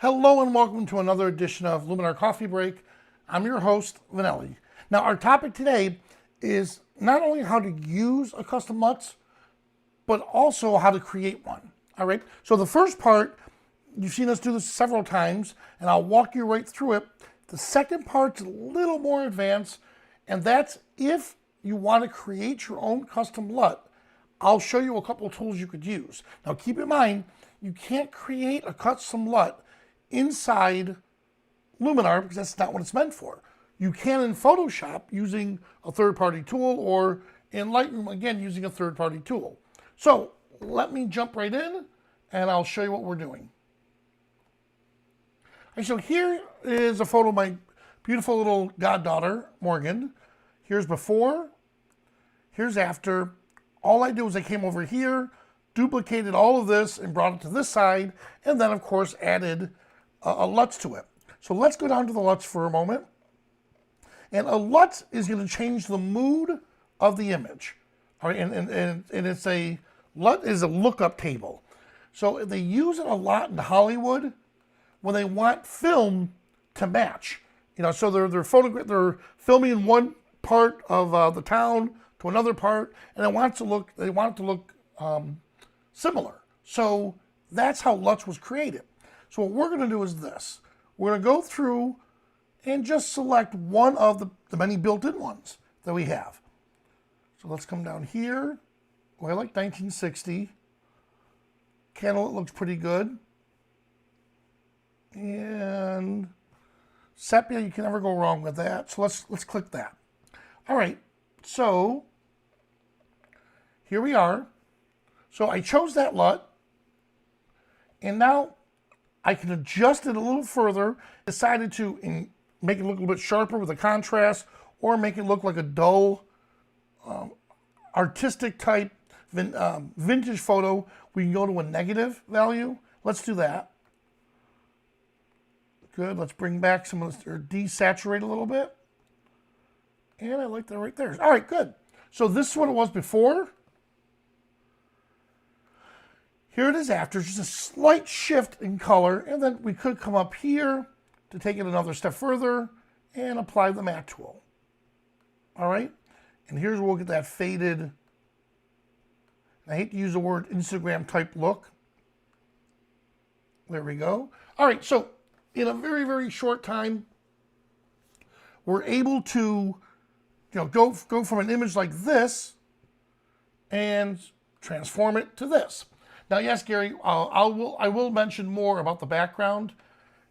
Hello and welcome to another edition of Luminar Coffee Break. I'm your host, Vanelli. Now our topic today is not only how to use a custom LUTs, but also how to create one. All right, so the first part, you've seen us do this several times, and I'll walk you right through it. The second part's a little more advanced, and that's if you want to create your own custom LUT. I'll show you a couple of tools you could use. Now keep in mind, you can't create a custom LUT inside Luminar because that's not what it's meant for. You can in Photoshop using a third-party tool, or in Lightroom, again, using a third-party tool. So let me jump right in and I'll show you what we're doing. And so here is a photo of my beautiful little goddaughter, Morgan. Here's before, here's after. All I did was I came over here, duplicated all of this and brought it to this side, and then of course added a LUTs to it. So let's go down to the LUTs for a moment. And a LUT is going to change the mood of the image. All right, and it's a LUT is a lookup table. So they use it a lot in Hollywood when they want film to match. You know, so they're filming in one part of the town to another part, and they want it to look similar. So that's how LUTs was created. So what we're going to do is this. We're going to go through and just select one of the many built-in ones that we have. So let's come down here. Oh, I like 1960. Candle, it looks pretty good. And sepia, you can never go wrong with that. So let's click that. All right, so here we are. So I chose that LUT, and now I can adjust it a little further. Decided to make it look a little bit sharper with a contrast, or make it look like a dull, artistic type vintage photo. We can go to a negative value. Let's do that. Good, let's bring back some of this, or desaturate a little bit. And I like that right there. All right, good. So this is what it was before. Here it is after, just a slight shift in color, and then we could come up here to take it another step further and apply the matte tool. All right, and here's where we'll get that faded, I hate to use the word Instagram type look. There we go. All right, so in a very, very short time, we're able to go from an image like this and transform it to this. Now, yes, Gary, I will mention more about the background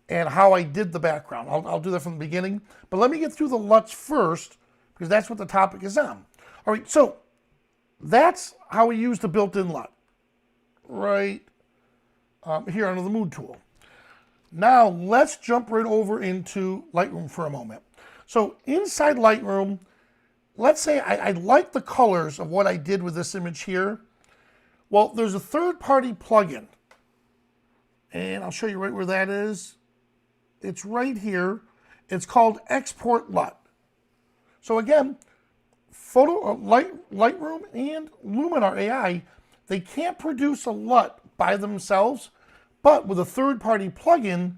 and how I did the background. I'll do that from the beginning. But let me get through the LUTs first, because that's what the topic is on. All right, so that's how we use the built-in LUT, right here under the Mood tool. Now, let's jump right over into Lightroom for a moment. So inside Lightroom, let's say I like the colors of what I did with this image here. Well, there's a third-party plugin, and I'll show you right where that is. It's right here. It's called Export LUT. So again, Lightroom and Luminar AI, they can't produce a LUT by themselves, but with a third-party plugin,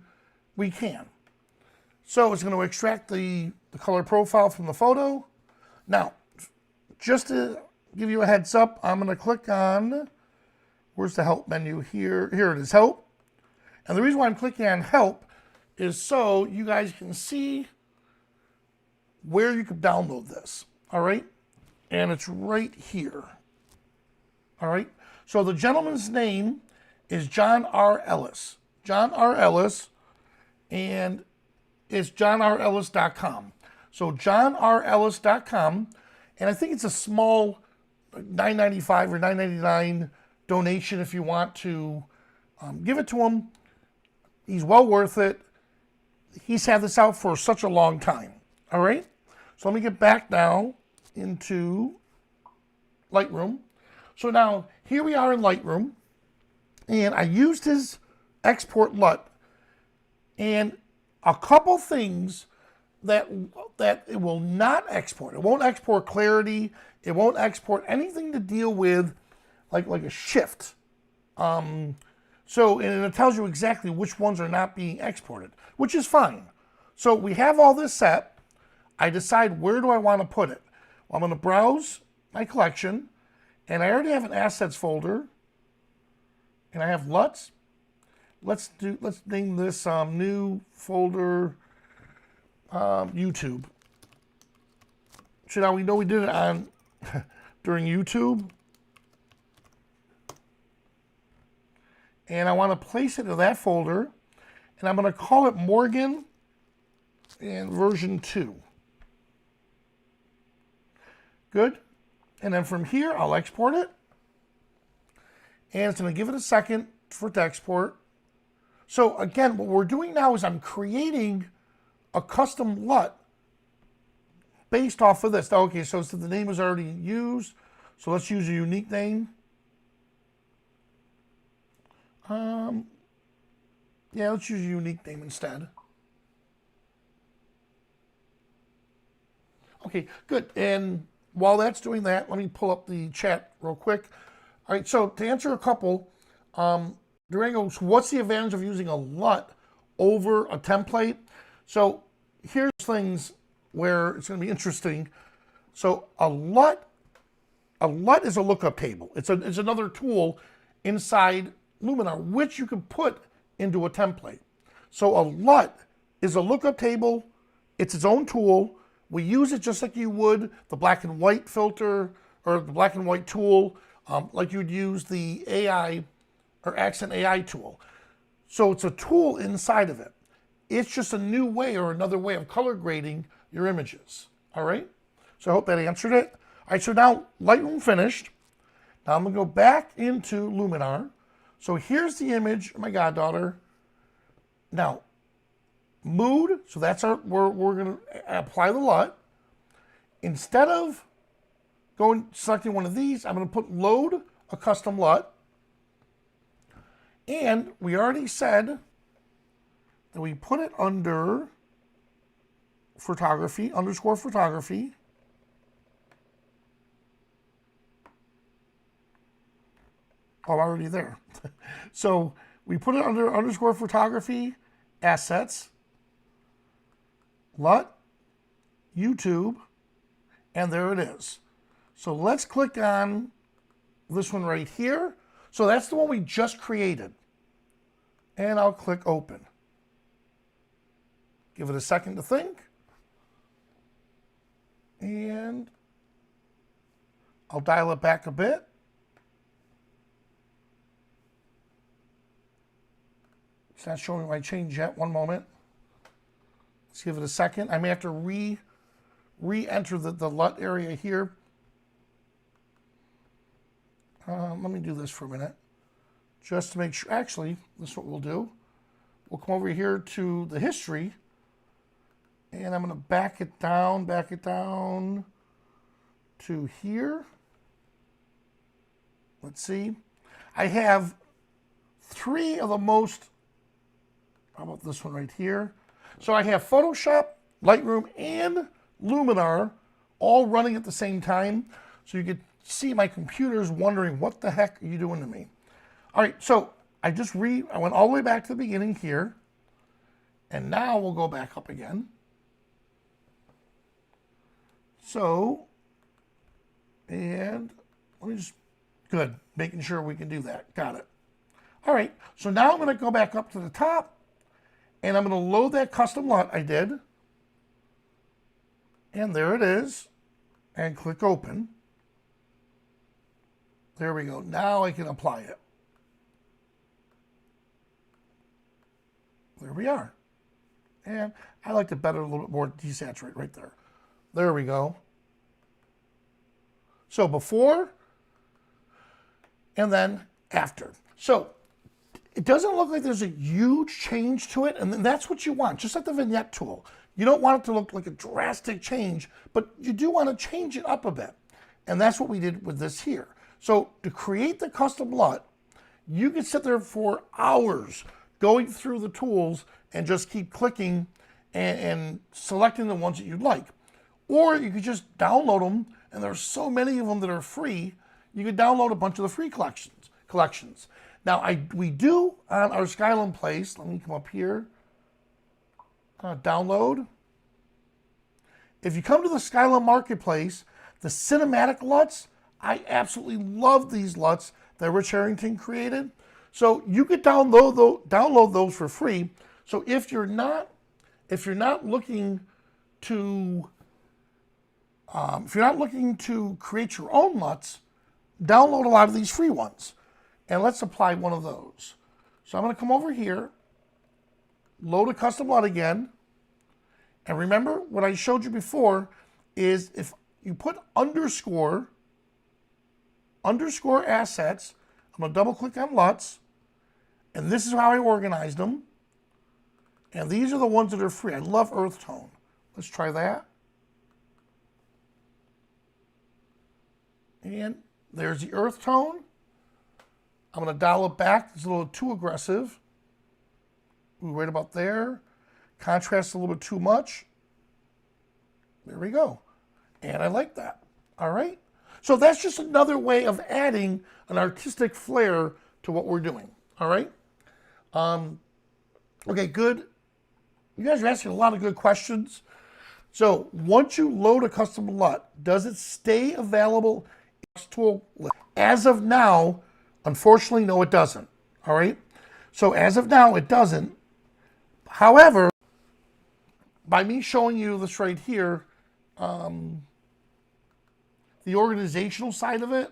we can. So it's going to extract the color profile from the photo. Now, just to give you a heads up, I'm going to click on, where's the help menu here? Here it is, help. And the reason why I'm clicking on help is so you guys can see where you can download this, all right? And it's right here, all right? So the gentleman's name is John R. Ellis. John R. Ellis, and it's johnrellis.com. So johnrellis.com, and I think it's a small $9.95 or $9.99 donation if you want to give it to him. He's well worth it. He's had this out for such a long time. All right, so let me get back now into Lightroom. So now here we are in Lightroom, and I used his export LUT, and a couple things that it will not export. It won't export clarity. It won't export anything to deal with like a shift. So, and it tells you exactly which ones are not being exported, which is fine. So we have all this set. I decide where do I want to put it. Well, I'm going to browse my collection, and I already have an assets folder, and I have LUTs. Let's name this new folder YouTube. So now we know we did it on during YouTube. And I want to place it in that folder, and I'm going to call it Morgan and version 2. Good. And then from here, I'll export it. And it's going to give it a second for it to export. So again, what we're doing now is I'm creating a custom LUT based off of this. Okay, so the name is already used. So let's use a unique name. Yeah, let's use a unique name instead. Okay, good. And while that's doing that, let me pull up the chat real quick. All right, so to answer a couple, Durango, so what's the advantage of using a LUT over a template? So here's things where it's going to be interesting. So a LUT is a lookup table. It's another tool inside Luminar, which you can put into a template. So a LUT is a lookup table. It's its own tool. We use it just like you would the black and white filter or the black and white tool, like you'd use the AI or Accent AI tool. So it's a tool inside of it. It's just a new way or another way of color grading your images. All right? So I hope that answered it. All right, so now Lightroom finished. Now I'm going to go back into Luminar. So here's the image of my goddaughter. Now, mood, so that's we're going to apply the LUT. Instead of selecting one of these, I'm going to put load a custom LUT. And we already said that we put it under photography, underscore photography. Oh, already there. So we put it under underscore photography, assets, LUT, YouTube, and there it is. So let's click on this one right here. So that's the one we just created. And I'll click open. Give it a second to think. And I'll dial it back a bit. It's not showing my change yet. One moment. Let's give it a second. I may have to re-enter the LUT area here. Let me do this for a minute. Just to make sure. Actually, this is what we'll do. We'll come over here to the history. And I'm going to back it down to here. Let's see. I have 3 of the most, how about this one right here? So I have Photoshop, Lightroom, and Luminar all running at the same time. So you could see my computer's wondering, what the heck are you doing to me? All right, so I went all the way back to the beginning here. And now we'll go back up again. So, and let me just, good, making sure we can do that. Got it. All right, so now I'm going to go back up to the top, and I'm going to load that custom LUT I did. And there it is. And click open. There we go. Now I can apply it. There we are. And I liked it better, a little bit more desaturate right there. There we go. So before and then after. So it doesn't look like there's a huge change to it, and that's what you want, just like the vignette tool. You don't want it to look like a drastic change, but you do want to change it up a bit. And that's what we did with this here. So to create the custom LUT, you can sit there for hours going through the tools and just keep clicking and selecting the ones that you'd like. Or you could just download them, and there's so many of them that are free, you could download a bunch of the free collections. Now, we do on our Skylum place, let me come up here, download. If you come to the Skylum Marketplace, the cinematic LUTs, I absolutely love these LUTs that Rich Harrington created. So you could download those for free. So if you're not looking to create your own LUTs, download a lot of these free ones. And let's apply one of those. So I'm going to come over here, load a custom LUT again. And remember what I showed you before is if you put underscore assets, I'm going to double click on LUTs. And this is how I organized them. And these are the ones that are free. I love earth tone. Let's try that. And there's the earth tone. I'm going to dial it back. It's a little too aggressive. Ooh, right about there. Contrast a little bit too much. There we go. And I like that. All right. So that's just another way of adding an artistic flair to what we're doing. All right. Okay, good. You guys are asking a lot of good questions. So once you load a custom LUT, does it stay available in this tool list? As of now, unfortunately, no, it doesn't. All right. So as of now, it doesn't. However, by me showing you this right here, the organizational side of it.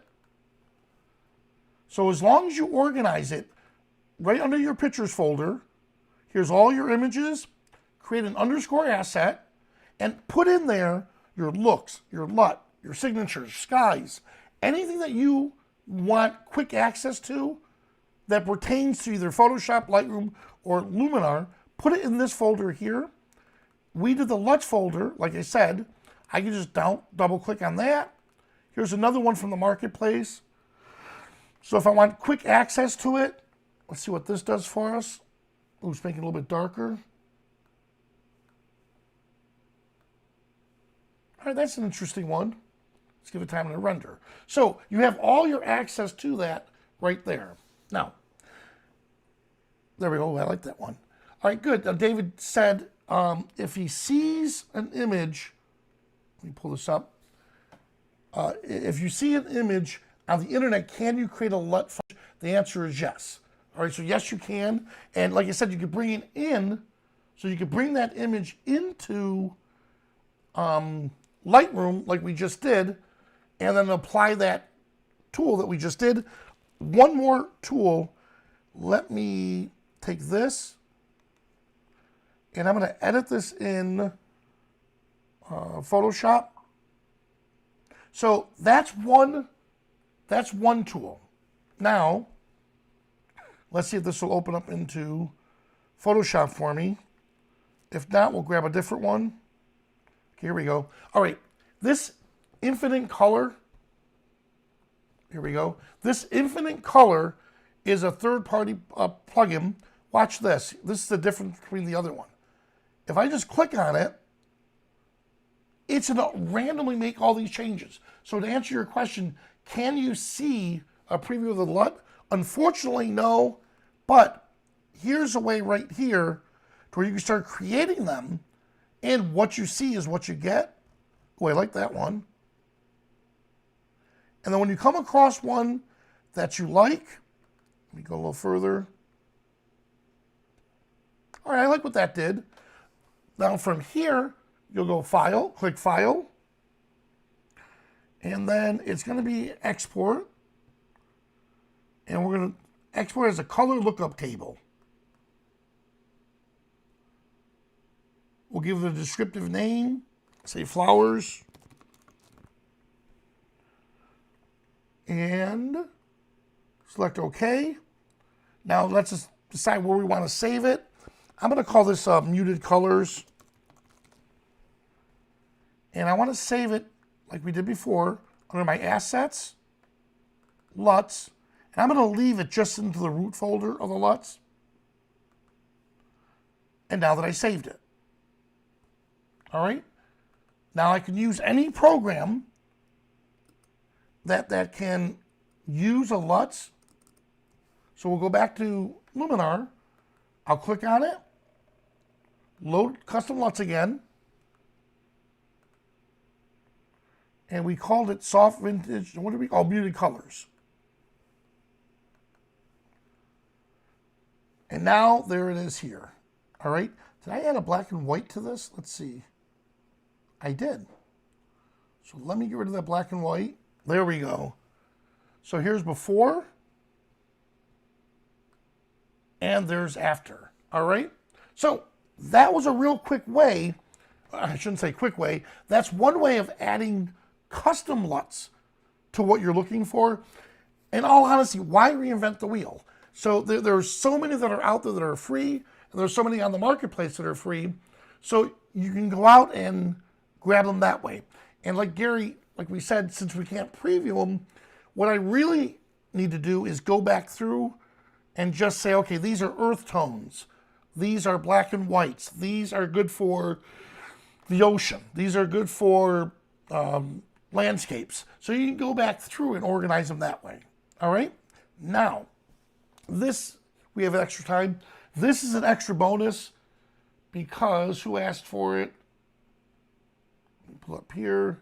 So as long as you organize it right under your pictures folder, here's all your images, create an underscore asset, and put in there your looks, your LUT, your signatures, skies, anything that you want quick access to that pertains to either Photoshop, Lightroom, or Luminar, put it in this folder here. We did the LUTs folder, like I said. I can just double click on that. Here's another one from the marketplace. So if I want quick access to it, let's see what this does for us. Ooh, it's making it a little bit darker. All right, that's an interesting one. Let's give it time to render. So you have all your access to that right there. Now, there we go. I like that one. All right, good. Now, David said if he sees an image, let me pull this up. If you see an image on the internet, can you create a LUT function? The answer is yes. All right, so yes, you can. And like I said, you could bring it in. So you could bring that image into Lightroom like we just did, and then apply that tool that we just did. One more tool. Let me take this, and I'm going to edit this in Photoshop. So that's one tool. Now, let's see if this will open up into Photoshop for me. If not, we'll grab a different one. Okay, here we go. All right, this infinite color, here we go. This infinite color is a third-party plugin. Watch this. This is the difference between the other one. If I just click on it, it's going to randomly make all these changes. So to answer your question, can you see a preview of the LUT? Unfortunately, no. But here's a way right here to where you can start creating them, and what you see is what you get. Oh, I like that one. And then when you come across one that you like, let me go a little further. All right, I like what that did. Now from here, you'll go File, click File, and then it's going to be Export, and we're going to export as a color lookup table. We'll give it a descriptive name, say flowers, and select OK. Now let's just decide where we want to save it. I'm going to call this muted colors. And I want to save it like we did before under my assets, LUTs, and I'm going to leave it just into the root folder of the LUTs. And now that I saved it. All right. Now I can use any program that can use a LUTs. So we'll go back to Luminar. I'll click on it, load custom LUTs again, and we called it soft vintage, what do we call muted colors. And now there it is here. All right, did I add a black and white to this? Let's see. I did. So let me get rid of that black and white. There we go. So here's before, and there's after. All right. So that was a real quick way. I shouldn't say quick way. That's one way of adding custom LUTs to what you're looking for. In all honesty, why reinvent the wheel? So there's so many that are out there that are free, and there's so many on the marketplace that are free. So you can go out and grab them that way. And like Gary, like we said, since we can't preview them, what I really need to do is go back through and just say, okay, these are earth tones. These are black and whites. These are good for the ocean. These are good for landscapes. So you can go back through and organize them that way. All right? Now, this, we have extra time. This is an extra bonus because who asked for it? Pull up here.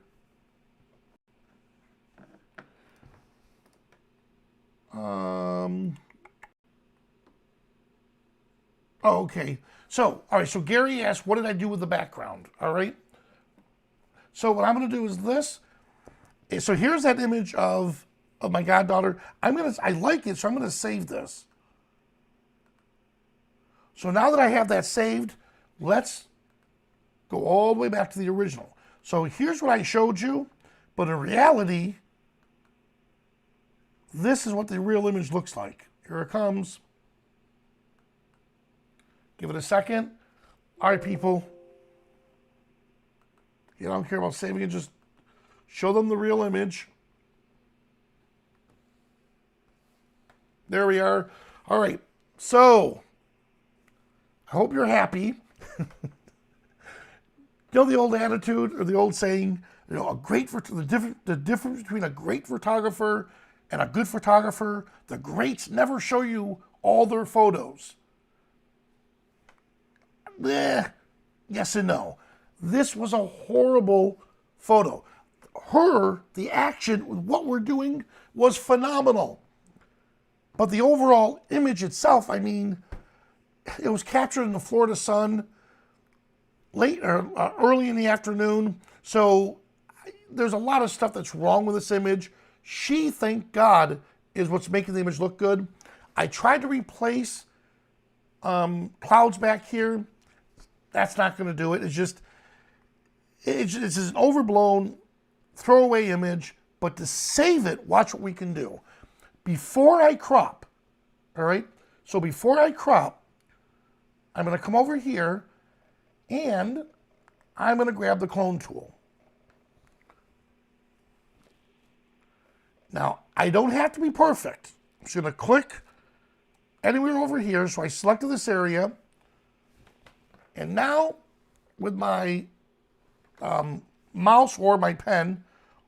Oh, okay. So, all right. So Gary asked, what did I do with the background? All right. So what I'm going to do is this. So here's that image of my goddaughter. I like it, so I'm going to save this. So now that I have that saved, let's go all the way back to the original. So here's what I showed you, but in reality, this is what the real image looks like. Here it comes. Give it a second. All right, people. You don't care about saving it, just show them the real image. There we are. All right, so I hope you're happy. You know the old attitude or the old saying, you know, the difference between a great photographer and a good photographer, the greats never show you all their photos. Yes and no. This was a horrible photo. The action with what we're doing was phenomenal. But the overall image itself, I mean, it was captured in the Florida sun late or early in the afternoon. So there's a lot of stuff that's wrong with this image. She, thank God, is what's making the image look good. I tried to replace clouds back here. That's not going to do it. It's just an overblown throwaway image. But to save it, watch what we can do. Before I crop, all right? So before I crop, I'm going to come over here and I'm going to grab the clone tool. Now, I don't have to be perfect. I'm just going to click anywhere over here. So I selected this area. And now, with my mouse or my pen,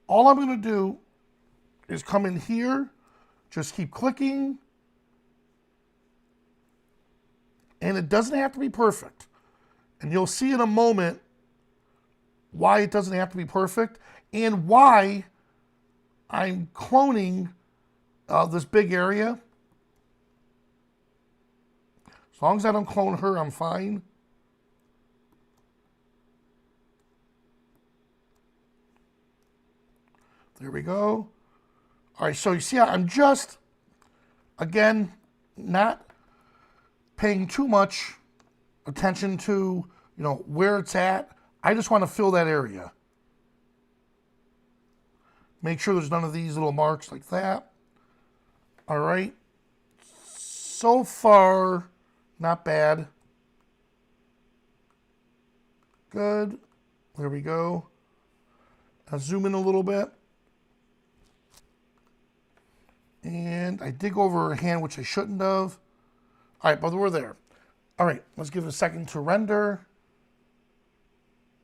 all I'm going to do is come in here, just keep clicking. And it doesn't have to be perfect. And you'll see in a moment why it doesn't have to be perfect and why I'm cloning this big area. As long as I don't clone her, I'm fine. There we go. All right, so you see I'm just, again, not paying too much attention to, you know, where it's at. I just want to fill that area. Make sure there's none of these little marks like that. All right. So far, not bad. Good. There we go. I'll zoom in a little bit. And I did go over her hand, which I shouldn't have. All right, but we're there. All right, let's give it a second to render.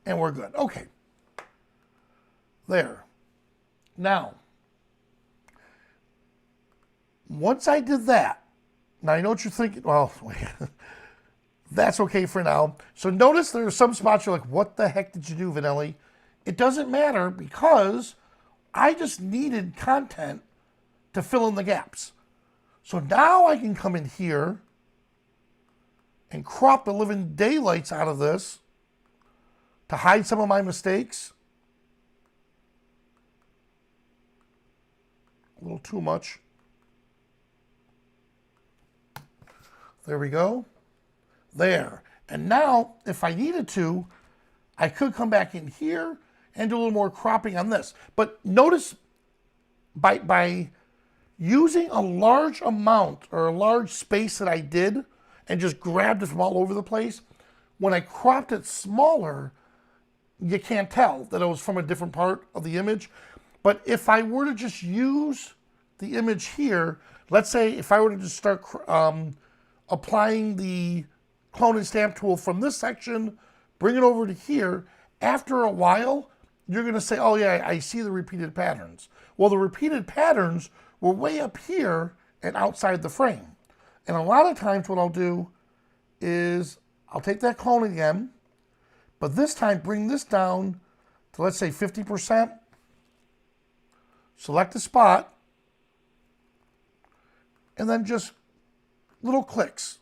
And we're good. Okay. There. Now, once I did that, Now, I know what you're thinking. Well, wait. That's okay for now. So notice there are some spots you're like, what the heck did you do, Vanelli? It doesn't matter because I just needed content to fill in the gaps. So now I can come in here and crop the living daylights out of this to hide some of my mistakes. A little too much. There we go. There. And now, if I needed to, I could come back in here and do a little more cropping on this. But notice by using a large amount or a large space that I did and just grabbed it from all over the place, when I cropped it smaller, you can't tell that it was from a different part of the image. But if I were to just use the image here, let's say if I were to just start applying the clone and stamp tool from this section, bring it over to here, after a while, you're going to say, oh yeah, I see the repeated patterns. Well, the repeated patterns were way up here and outside the frame. And a lot of times what I'll do is I'll take that clone again, but this time bring this down to, let's say, 50%. Select a spot, and then just little clicks.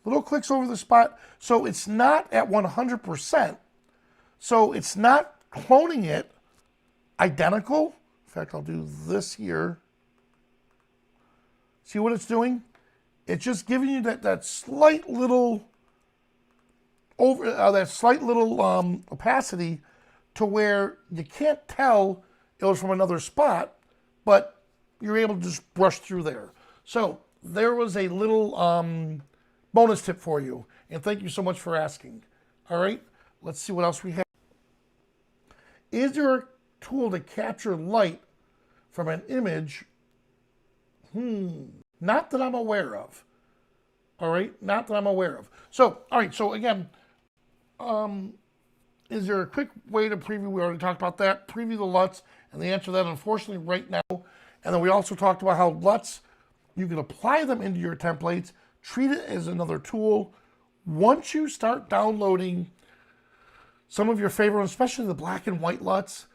Little clicks over the spot, so it's not at 100%. So it's not cloning it identical. In fact, I'll do this here. See what it's doing? It's just giving you that slight little opacity to where you can't tell it was from another spot, but you're able to just brush through there. So there was a little bonus tip for you, and thank you so much for asking. All right, let's see what else we have. Is there a tool to capture light from an image? Not that I'm aware of. All right, not that I'm aware of. So, all right, so again, is there a quick way to preview? We already talked about that. Preview the LUTs, and the answer to that, unfortunately, right now. And then we also talked about how LUTs, you can apply them into your templates, treat it as another tool. Once you start downloading some of your favorite, especially the black and white LUTs,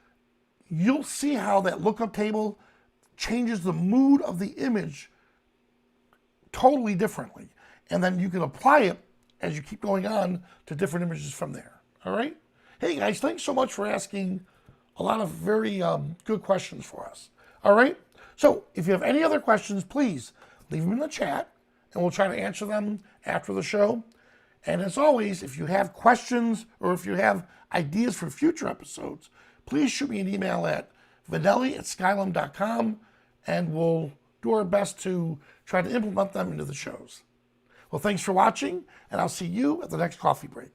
you'll see how that lookup table changes the mood of the image totally differently. And then you can apply it as you keep going on to different images from there. All right? Hey guys, thanks so much for asking a lot of very good questions for us. All right? So if you have any other questions, please leave them in the chat and we'll try to answer them after the show. And as always, if you have questions or if you have ideas for future episodes, please shoot me an email at vanelli@skylum.com and we'll do our best to try to implement them into the shows. Well, thanks for watching, and I'll see you at the next coffee break.